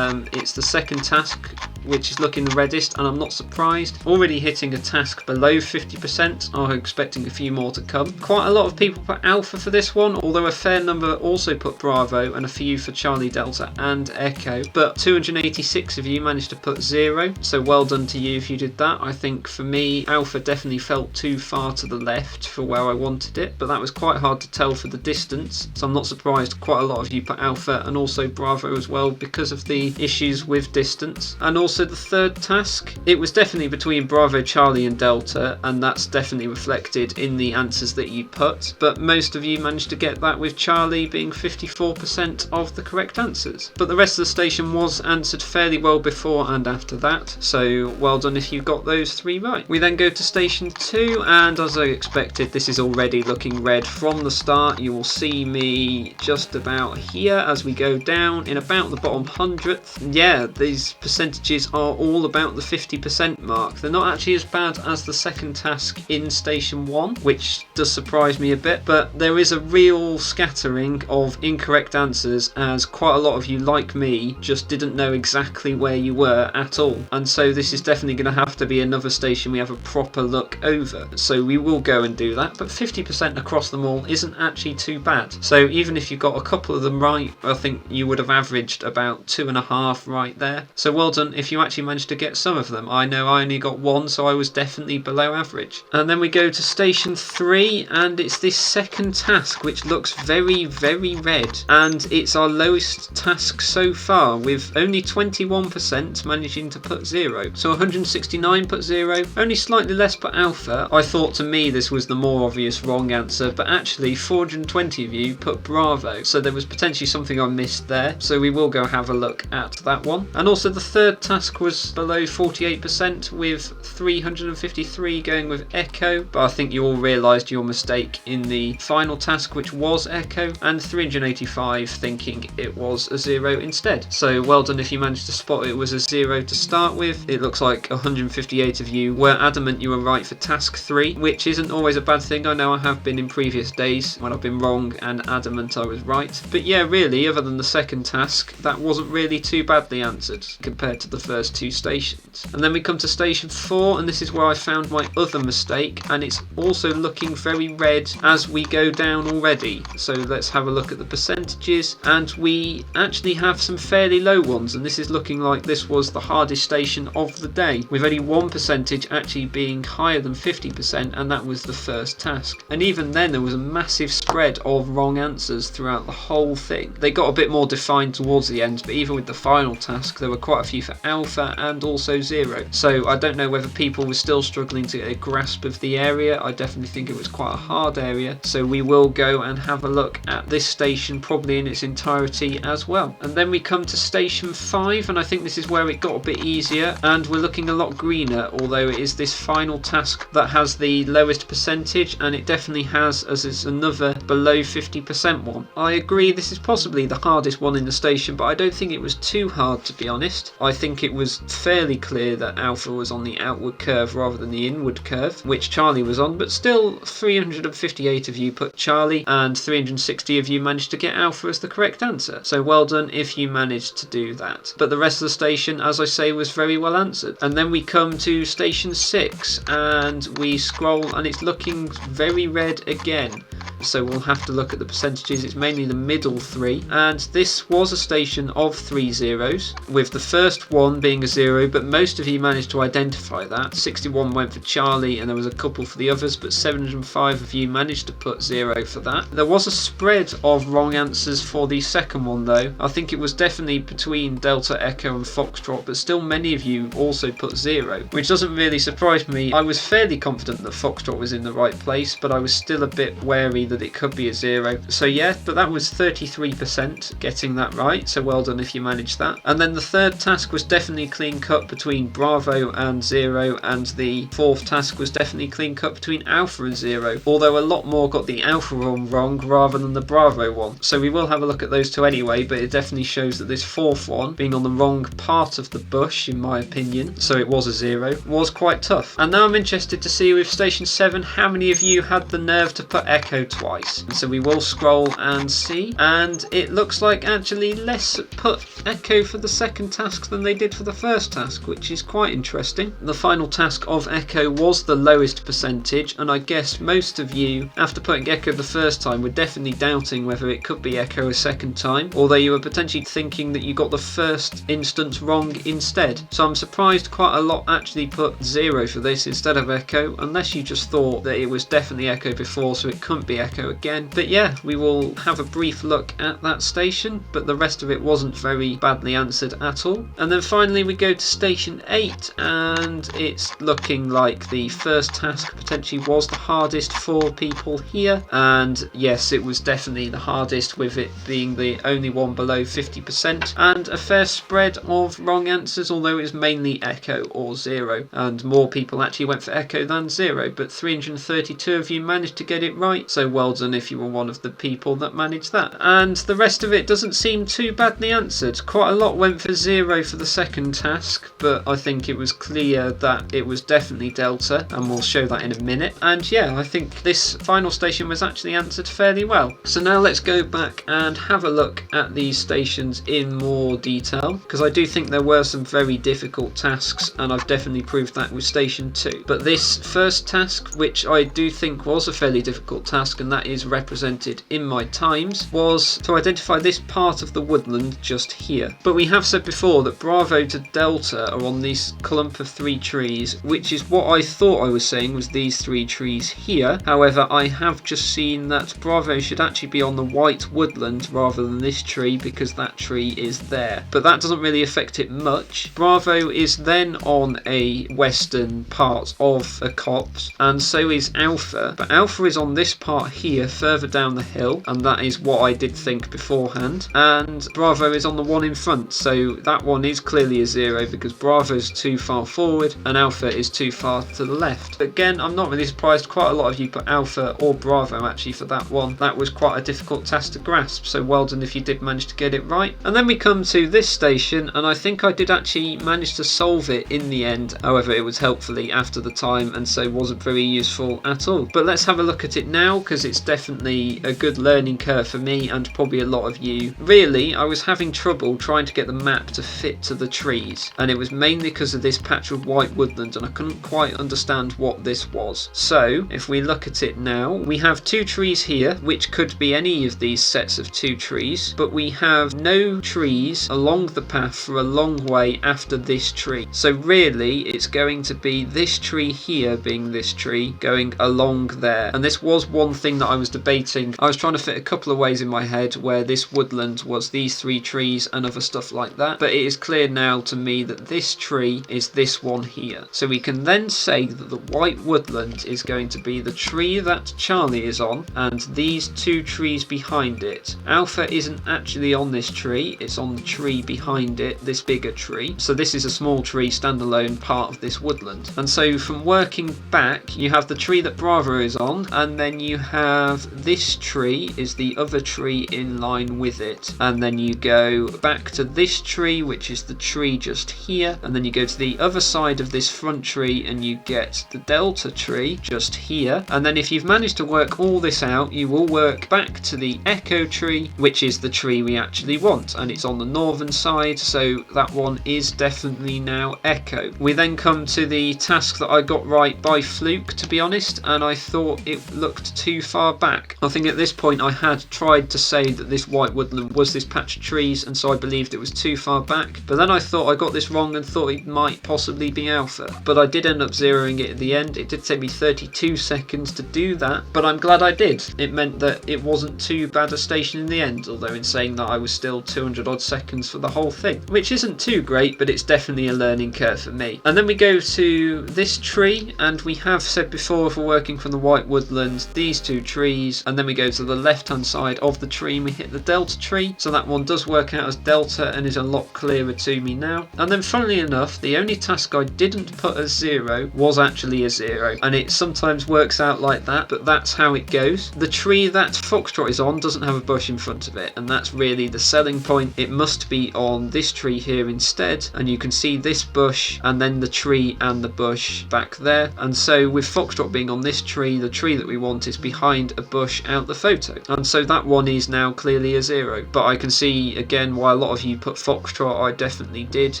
it's the second task which is looking the reddest, and I'm not surprised. Already hitting a task below 50%, I'm expecting a few more to come. Quite a lot of people put Alpha for this one, although a fair number also put Bravo, and a few for Charlie Delta and Echo, but 286 of you managed to put 0, so well done to you if you did that. I think for me, Alpha definitely felt too far to the left for where I wanted it, but that was quite hard to tell for the distance, so I'm not surprised quite a lot of you put Alpha and also Bravo as well because of the issues with distance. And also the third task, it was definitely between Bravo, Charlie and Delta, and that's definitely reflected in the answers that you put, but most of you managed to get that with Charlie being 54% of the correct answers. But the rest of the station was answered fairly well before and after that, so well done if you got those 3 right. We then go to station 2, and as I expected, this is already looking red from the start. You will see me just about here as we go down in about the bottom 100th. Yeah, these percentages are all about the 50% mark. They're not actually as bad as the second task in station 1, which does surprise me a bit, but there is a real scattering of incorrect answers, as quite a lot of you, like me, just didn't know exactly where you were at all, and so this is definitely going to have to be another station we have a proper look over, so we will go and do that. But 50% across them all isn't actually too bad, so even if you got a couple of them right, I think you would have averaged about 2.5 right there, so well done if you actually managed to get some of them. I know I only got 1, so I was definitely below average. And then we go to station 3, and it's this second task which looks very red, and it's our lowest task so far, with only 21% managing to put 0. So 169 put 0, only slightly less put Alpha. I thought to me this was the more obvious wrong answer, but actually 420 of you put Bravo, so there was potentially something I missed there, so we will go have a look at that one. And also the third task was below 48%, with 353 going with Echo, but I think you all realised your mistake in the final task, which was Echo, and 385 thinking it was a 0 instead. So well done if you managed to spot it was a 0 to start with. It looks like 158 of you were adamant you were right for task 3, which isn't always a bad thing. I know I have been in previous days when I've been wrong and adamant I was right, but yeah, really, other than the second task, that wasn't really too badly answered compared to the first 2 stations. And then we come to station 4, and this is where I found my other mistake, and it's also looking very red as we go down already. So let's have a look at the percentages, and we actually have some fairly low ones, and this is looking like this was the hardest station of the day, with only 1 percentage actually being higher than 50%, and that was the first task. And even then there was a massive spread of wrong answers throughout the whole thing. They got a bit more defined towards the end, but even with the final task there were quite a few for Alpha and also 0. So I don't know whether people were still struggling to get a grasp of the area. I definitely think it was quite a hard area, so we will go and have a look at this station probably in its entirety as well. And then we come to station 5, and I think this is where it got a bit easier, and we're looking a lot greener, although it is this final task that has the lowest percentage, and it definitely has as it's another below 50% one. I agree this is possibly the hardest one in the station, but I don't think it was too hard, to be honest. I think think it was fairly clear that Alpha was on the outward curve rather than the inward curve, which Charlie was on, but still 358 of you put Charlie and 360 of you managed to get Alpha as the correct answer. So well done if you managed to do that. But the rest of the station, as I say, was very well answered. And then we come to station 6 and we scroll and it's looking very red again. So we'll have to look at the percentages. It's mainly the middle three, and this was a station of 3 zeros, with the first one being a 0, but most of you managed to identify that. 61 went for Charlie and there was a couple for the others, but 705 of you managed to put 0 for that. There was a spread of wrong answers for the second one though. I think it was definitely between Delta, Echo and Foxtrot, but still many of you also put 0, which doesn't really surprise me. I was fairly confident that Foxtrot was in the right place, but I was still a bit wary that it could be a 0. So yeah, but that was 33% getting that right, so well done if you managed that. And then the third task was definitely clean cut between Bravo and 0, and the fourth task was definitely clean cut between Alpha and 0, although a lot more got the Alpha one wrong rather than the Bravo one. So we will have a look at those two anyway, but it definitely shows that this fourth one, being on the wrong part of the bush in my opinion, so it was a 0, was quite tough. And now I'm interested to see with station 7 how many of you had the nerve to put Echo twice. So we will scroll and see, and it looks like actually less put Echo for the second task than they did for the first task, which is quite interesting. The final task of Echo was the lowest percentage, and I guess most of you, after putting Echo the first time, were definitely doubting whether it could be Echo a second time, although you were potentially thinking that you got the first instance wrong instead. So I'm surprised quite a lot actually put 0 for this instead of Echo, unless you just thought that it was definitely Echo before so it couldn't be Echo again. But yeah, we will have a brief look at that station, but the rest of it wasn't very badly answered at all. And then finally we go to station 8, and it's looking like the first task potentially was the hardest for people here, and yes, it was definitely the hardest, with it being the only one below 50%, and a fair spread of wrong answers, although it was mainly Echo or 0, and more people actually went for Echo than 0, but 332 of you managed to get it right, so well done if you were one of the people that managed that. And the rest of it doesn't seem too badly answered. Quite a lot went for 0 for the second task, but I think it was clear that it was definitely Delta, and we'll show that in a minute. And yeah, I think this final station was actually answered fairly well. So now let's go back and have a look at these stations in more detail, because I do think there were some very difficult tasks, and I've definitely proved that with station 2. But this first task, which I do think was a fairly difficult task, and that is represented in my times, was to identify this part of the woodland just here. But we have said before that Bravo to Delta are on this clump of 3 trees, which is what I thought I was saying was these 3 trees here. However, I have just seen that Bravo should actually be on the white woodland rather than this tree, because that tree is there. But that doesn't really affect it much. Bravo is then on a western part of a copse, and so is Alpha. But Alpha is on this part here further down the hill, and that is what I did think beforehand. And Bravo is on the one in front, so that one is clearly a 0 because Bravo is too far forward and Alpha is too far to the left. Again, I'm not really surprised. Quite a lot of you put Alpha or Bravo actually for that one. That was quite a difficult task to grasp, so well done if you did manage to get it right. And then we come to this station, and I think I did actually manage to solve it in the end. However, it was helpfully after the time, and so wasn't very useful at all. But let's have a look at it now, because it's definitely a good learning curve for me and probably a lot of you. Really, I was having trouble trying to get the map to fit to the trees, and it was mainly because of this patch of white woodland, and I couldn't quite understand what this was. So if we look at it now, we have 2 trees here, which could be any of these sets of 2 trees, but we have no trees along the path for a long way after this tree. So really it's going to be this tree here being this tree going along there. And this was one thing that I was debating. I was trying to fit a couple of ways in my head where this woodland was these 3 trees and other stuff like that, but it is clear now to me that this tree is this one here. So we can then say that the white woodland is going to be the tree that Charlie is on and these 2 trees behind it. Alpha isn't actually on this tree, it's on the tree behind it, this bigger tree. So this is a small tree, standalone part of this woodland. And so from working back, you have the tree that Bravo is on, and then you have have this tree is the other tree in line with it, and then you go back to this tree, which is the tree just here, and then you go to the other side of this front tree and you get the delta tree just here. And then if you've managed to work all this out, you will work back to the echo tree, which is the tree we actually want, and it's on the northern side, so that one is definitely now echo. We then come to the task that I got right by fluke, to be honest, and I thought it looked too far back. I think at this point I had tried to say that this white woodland was this patch of trees, and so I believed it was too far back, but then I thought I got this wrong and thought it might possibly be alpha, but I did end up zeroing it at the end. It did take me 32 seconds to do that, but I'm glad I did. It meant that it wasn't too bad a station in the end, although in saying that I was still 200 odd seconds for the whole thing, which isn't too great, but it's definitely a learning curve for me. And then we go to this tree, and we have said before, if we're working from the white woodland, these two trees, and then we go to the left hand side of the tree and we hit the delta tree, so that one does work out as delta and is a lot clearer to me now. And then funnily enough, the only task I didn't put as 0 was actually a 0, and it sometimes works out like that, but that's how it goes. The tree that Foxtrot is on doesn't have a bush in front of it, and that's really the selling point. It must be on this tree here instead, and you can see this bush and then the tree and the bush back there. And so with Foxtrot being on this tree, the tree that we want is behind a bush out the photo, and so that one is now clearly a 0. But I can see again why a lot of you put Foxtrot. I definitely did,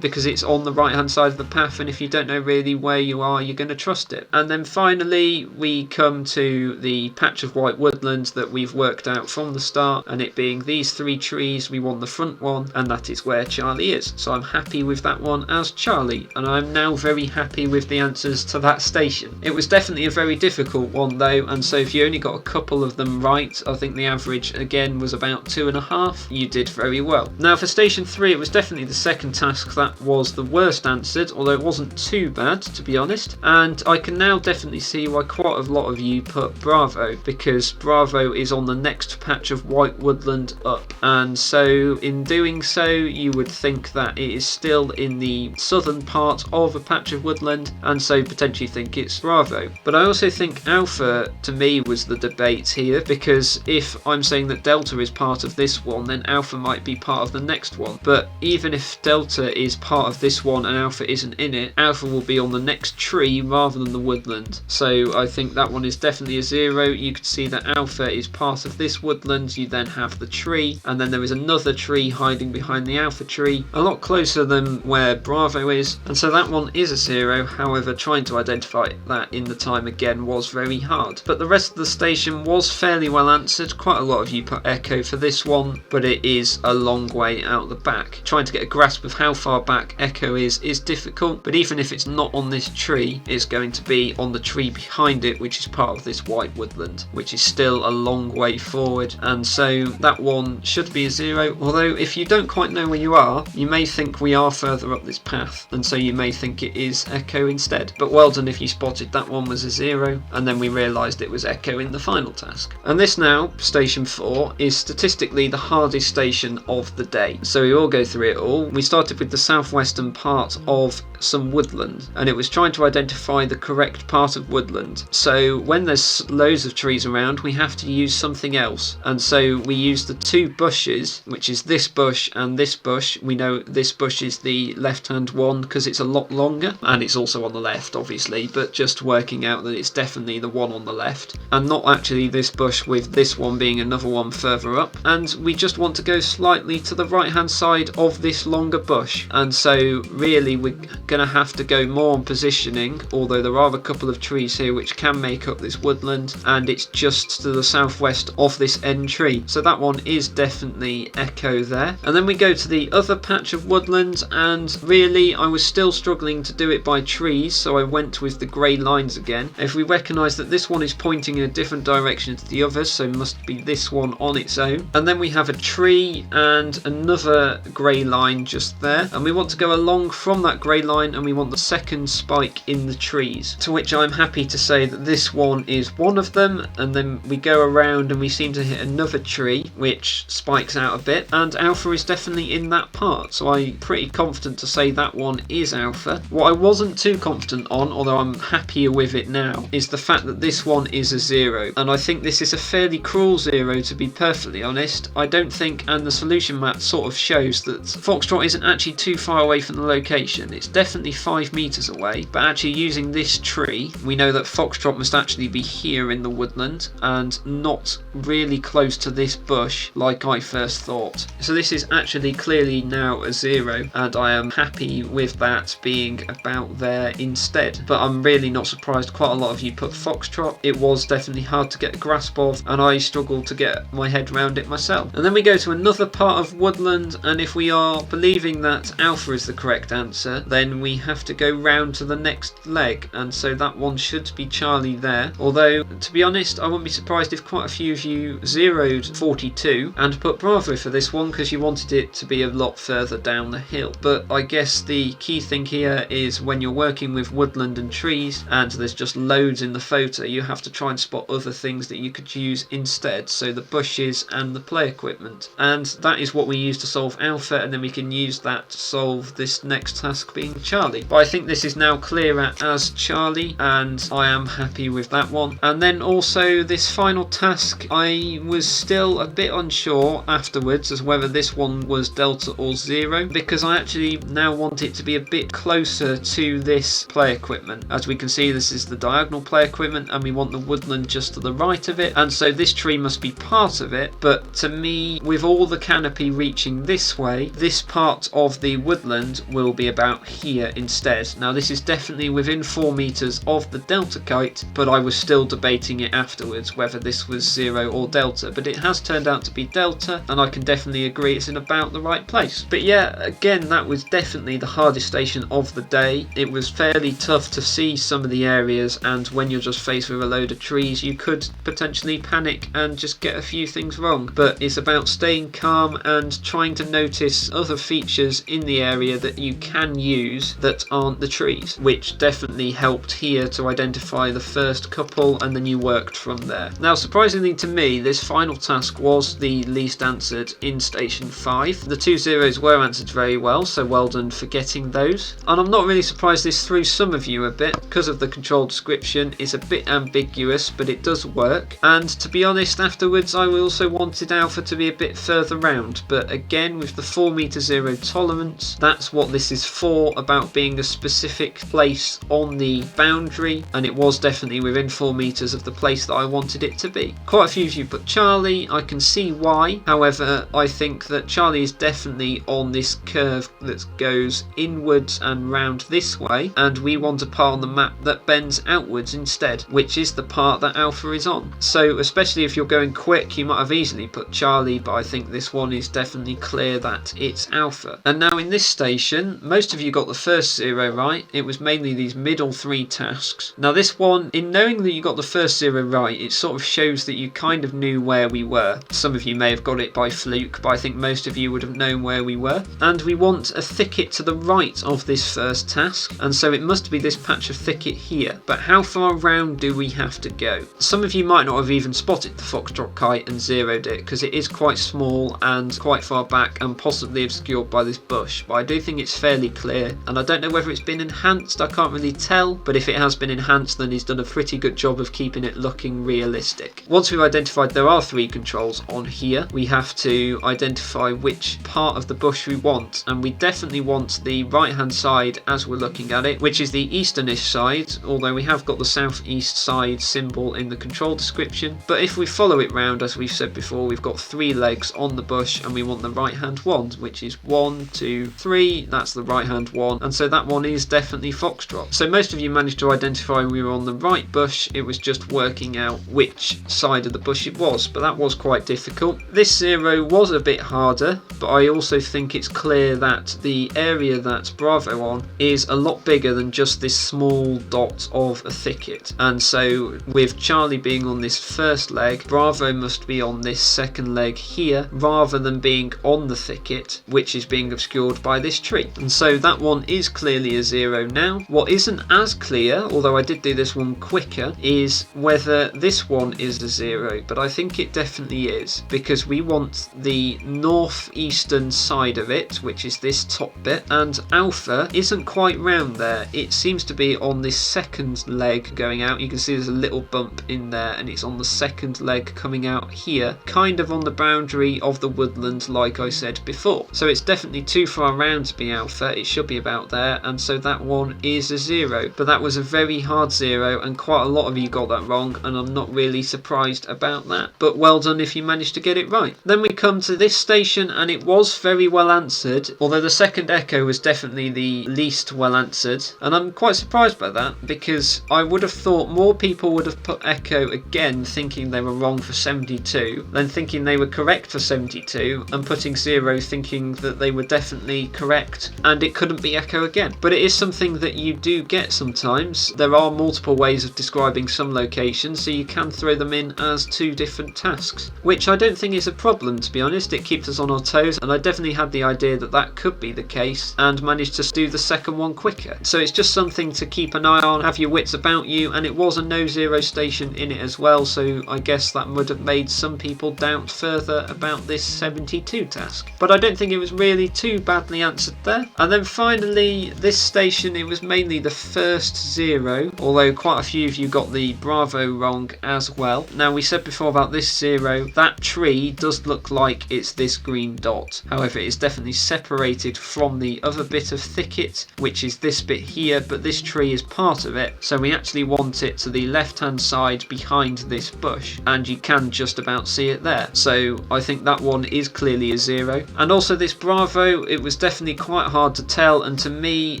because it's on the right hand side of the path, and if you don't know really where you are, you're going to trust it. And then finally we come to the patch of white woodland that we've worked out from the start, and it being these 3 trees, we want the front one, and that is where Charlie is. So I'm happy with that one as Charlie, and I'm now very happy with the answers to that station. It was definitely a very difficult one though, and so if you only got a couple of them right, I think the average again was about 2.5. You did very well. Now for station 3, it was definitely the second task that was the worst answered, although it wasn't too bad, to be honest, and I can now definitely see why quite a lot of you put Bravo, because Bravo is on the next patch of white woodland up, and so in doing so you would think that it is still in the southern part of a patch of woodland, and so potentially think it's Bravo. But I also think Alpha to me was the debate here, because if I'm saying that Delta is part of this one, then Alpha might be part of the next one, but even if Delta is part of this one and Alpha isn't in it, Alpha will be on the next tree rather than the woodland, so I think that one is definitely a 0. You could see that Alpha is part of this woodland, you then have the tree, and then there is another tree hiding behind the Alpha tree, a lot closer than where Bravo is, and so that one is a 0. However, trying to identify that in the time again was very hard. But the rest of the station was fairly well answered. Quite a lot of you put Echo for this one, but it is a long way out the back. Trying to get a grasp of how far back Echo is difficult, but even if it's not on this tree, it's going to be on the tree behind it, which is part of this white woodland, which is still a long way forward, and so that one should be a 0. Although if you don't quite know where you are, you may think we are further up this path, and so you may think it is Echo instead. But well done if you spotted that one was a 0, and then we realised it was Echo in the final task. And this now, station 4, is statistically the hardest station of the day. So we will go through it all. We started with the southwestern part of some woodland, and it was trying to identify the correct part of woodland. So when there's loads of trees around, we have to use something else, and so we use the 2 bushes, which is this bush and this bush. We know this bush is the left hand one because it's a lot longer, and it's also on the left obviously, but just working out that it's definitely the one on the left and not actually this bush, with this one being another one further up. And we just want to go slightly to the right hand side of this longer bush, and so really we're gonna have to go more on positioning, although there are a couple of trees here which can make up this woodland, and it's just to the southwest of this end tree, so that one is definitely Echo there. And then we go to the other patch of woodland, and really I was still struggling to do it by trees, so I went with the grey lines again. If we recognise that this one is pointing in a different direction to the others, so must be this one on its own, and then we have a tree and another grey line just there, and we want to go along from that grey line, and we want the second spike in the trees, to which I'm happy to say that this one is one of them. And then we go around and we seem to hit another tree which spikes out a bit, and Alpha is definitely in that part, so I'm pretty confident to say that one is Alpha. What I wasn't too confident on, although I'm happier with it now, is the fact that this one is a 0. 0, and I think this is a fairly cruel 0 to be perfectly honest. I don't think, and the solution map sort of shows that Foxtrot isn't actually too far away from the location. It's definitely 5 meters away, but actually using this tree, we know that Foxtrot must actually be here in the woodland and not really close to this bush like I first thought. So this is actually clearly now a 0, and I am happy with that being about there instead. But I'm really not surprised quite a lot of you put Foxtrot. It was definitely hard to get a grasp of, and I struggled to get my head around it myself. And then we go to another part of woodland, and if we are believing that Alpha is the correct answer, then we have to go round to the next leg, and so that one should be Charlie there. Although, to be honest, I wouldn't be surprised if quite a few of you zeroed 42 and put Bravo for this one because you wanted it to be a lot further down the hill. But I guess the key thing here is when you're working with woodland and trees and there's just loads in the photo, you have to try and spot other things that you could use instead, so the bushes and the play equipment, and that is what we use to solve Alpha, and then we can use that to solve this next task being Charlie. But I think this is now clearer as Charlie, and I am happy with that one. And then also this final task, I was still a bit unsure afterwards as whether this one was Delta or 0, because I actually now want it to be a bit closer to this play equipment. As we can see, this is the diagonal play equipment, and we want the woodland just to the right of it, and so this tree must be part of it. But to me, with all the canopy reaching this way, this part of the woodland will be about here instead. Now this is definitely within 4 meters of the Delta kite, but I was still debating it afterwards whether this was 0 or Delta, but it has turned out to be Delta, and I can definitely agree it's in about the right place. But yeah, again, that was definitely the hardest station of the day. It was fairly tough to see some of the areas, and when you're just faced with a load of trees, you could potentially panic and just get a few things wrong. But it's about staying calm and trying to notice other features in the area that you can use that aren't the trees, which definitely helped here to identify the first couple, and then you worked from there. Now, surprisingly to me, this final task was the least answered in station 5. The 2 zeros were answered very well, so well done for getting those. And I'm not really surprised this threw some of you a bit, because of the control description. It's a bit ambiguous, but it does work. And to be honest, afterwards I also wanted Alpha to be a bit further round, but again, with the 4 meter 0 tolerance, that's what this is for, about being a specific place on the boundary, and it was definitely within 4 meters of the place that I wanted it to be. Quite a few of you put Charlie. I can see why. However, I think that Charlie is definitely on this curve that goes inwards and round this way, and we want a part on the map that bends outwards instead, which is the part that Alpha is on. So especially if you're going quick, you might have easily put Charlie, but I think this one is definitely clear that it's Alpha. And now in this station, most of you got the first 0 right. It was mainly these middle 3 tasks. Now this one, in knowing that you got the first 0 right, it sort of shows that you kind of knew where we were. Some of you may have got it by fluke, but I think most of you would have known where we were. And we want a thicket to the right of this first task, and so it must be this patch of thicket here. But how far round do we have to go? Some of you might not have even spotted the Foxtrot kite and zeroed it, because it is quite small and quite far back and possibly obscured by this bush, but I do think it's fairly clear, and I don't know whether it's been enhanced. I can't really tell, but if it has been enhanced, then he's done a pretty good job of keeping it looking realistic. Once we've identified there are 3 controls on here, we have to identify which part of the bush we want, and we definitely want the right hand side as we're looking at it, which is the easternish side, although we have got the southeast side symbol in the control description. But if we follow it round, as we've said before, we've got 3 legs on the bush, and we want the right hand one, which is 1, 2, 3. That's the right hand one, and so that one is definitely Foxtrot. So most of you managed to identify we were on the right bush. It was just working out which side of the bush it was, but that was quite difficult. This 0 was a bit harder, but I also think it's clear that the area that's Bravo on is a lot bigger than just this small dot of a thicket, and so with Charlie being on this first leg, Bravo must be on this second leg here rather than being on the thicket, which is being obscured by this tree. And so that one is clearly a 0 now. What isn't as clear, although I did do this one quicker, is whether this one is a 0, but I think it definitely is, because we want the northeastern side of it, which is this top bit, and Alpha isn't quite round there. It seems to be on this second leg going out. You can see there's a little bump in there, and it's on the second leg coming out here, kind of on the boundary of the woodland like I said before. So it's definitely too far around to be alpha, it should be about there, and so that one is a 0. But that was a very hard 0, and quite a lot of you got that wrong, and I'm not really surprised about that. But well done if you managed to get it right. Then we come to this station, and it was very well answered, although the second echo was definitely the least well answered, and I'm quite surprised by that, because I would have thought more people would have put echo again thinking they were wrong for 72 than thinking they were correct for 72 and putting 0 thinking that they were definitely correct and it couldn't be echo again. But it is something that you do get sometimes. There are multiple ways of describing some locations, so you can throw them in as 2 different tasks, which I don't think is a problem, to be honest. It keeps us on our toes, and I definitely had the idea that that could be the case and managed to do the second one quicker. So it's just something to keep an eye on, have your wits about you, and it was a no 0 station in it as well, so I guess that would have made some people doubt further about this 72 task. But I don't think it was really too badly answered there. And then finally, this station, it was mainly the first 0, although quite a few of you got the Bravo wrong as well. Now, we said before about this 0, that tree does look like it's this green dot. However, it's definitely separated from the other bit of thicket, which is this bit here, but this tree is part of it, so we actually want it to the left hand side behind this bush, and you can just about see it there. So I think that one is clearly a 0. And also this Bravo, it was definitely quite hard to tell, and to me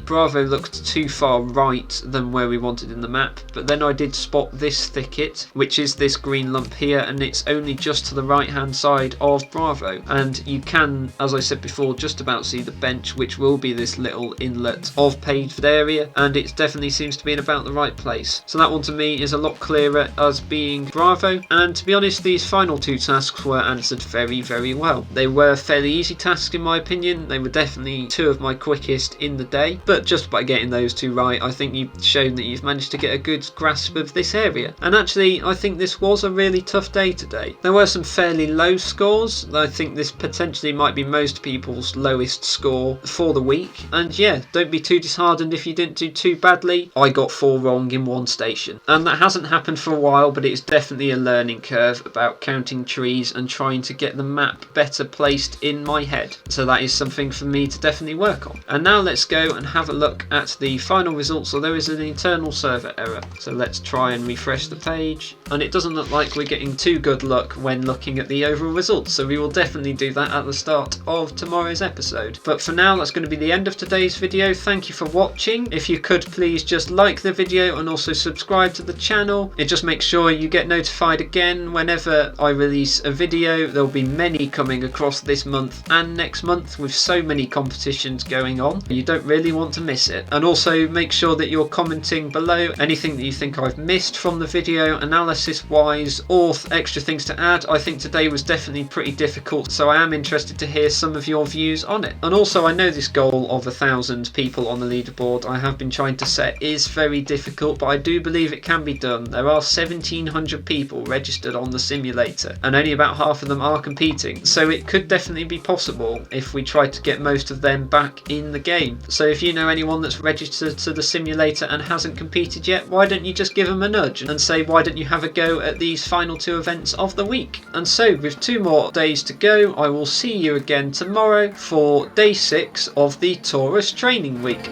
Bravo looked too far right than where we wanted in the map, but then I did spot this thicket, which is this green lump here, and it's only just to the right hand side of Bravo, and you can, as I said before, just about see the bench, which will be this little inlet of paved area, and it definitely seems to be in about the right place. So that one to me is a lot clearer as being Bravo. And to be honest, these final 2 tasks were answered very, very well. They were fairly easy tasks in my opinion. They were definitely 2 of my quickest in the day, but just by getting those 2 right, I think you've shown that you've managed to get a good grasp of this area. And actually, I think this was a really tough day today. There were some fairly low scores. I think this potentially might be most people's lowest score for the week. And yeah, don't be too disheartened if you didn't do too badly. I got 4 wrong in 1 station, and that hasn't happened for a while, but it's definitely a learning curve about counting trees and trying to get the map better placed in my head. So that is something for me to definitely work on. And now let's go and have a look at the final results. So there is an internal server error, so let's try and refresh the page, and it doesn't look like we're getting too good luck when looking at the overall results, so we will definitely do that at the start of tomorrow's episode. But for now, that's going to be the end of today's video. Thank you for watching. If you could please just like the video and also subscribe to the channel. It just makes sure you get notified again whenever I release a video. There'll be many coming across this month and next month with so many competitions going on. You don't really want to miss it. And also make sure that you're commenting below anything that you think I've missed from the video analysis wise, or extra things to add. I think today was definitely pretty difficult, so I am interested to hear some of your views on it. And also, I know this goal of 1,000 people on the leaderboard I have been trying to set is very difficult, but I do believe it can be done. There are 1,700 people registered on the simulator, and only about half of them are competing, so it could definitely be possible if we try to get most of them back in the game. So if you know anyone that's registered to the simulator and hasn't competed yet, why don't you just give them a nudge and say, why don't you have a go at these final 2 events of the week? And so with 2 more days to go, I will see you again tomorrow for day 6 of the TORUS training week.